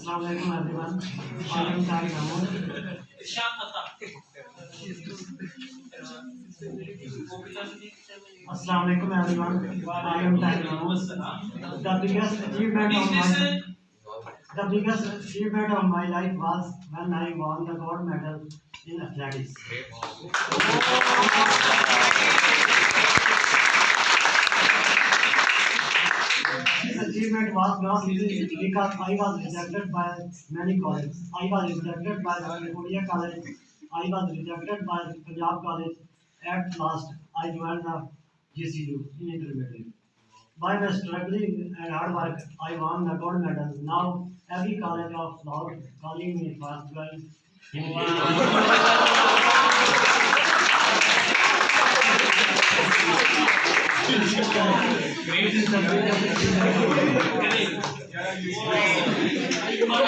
Assalamualaikum everyone. I am Tariq Ahmed. Assalamualaikum everyone. I am Tariq Ahmed. The biggest achievement of my life was when I won the gold medal in athletics. This achievement was not easy because I was rejected by many colleges. I was rejected by the California College. I was rejected by Punjab College. At last, I joined the GCU in intermediate. By my struggling and hard work, I won the gold medal. Now, every college of Lahore calling me for join. Great.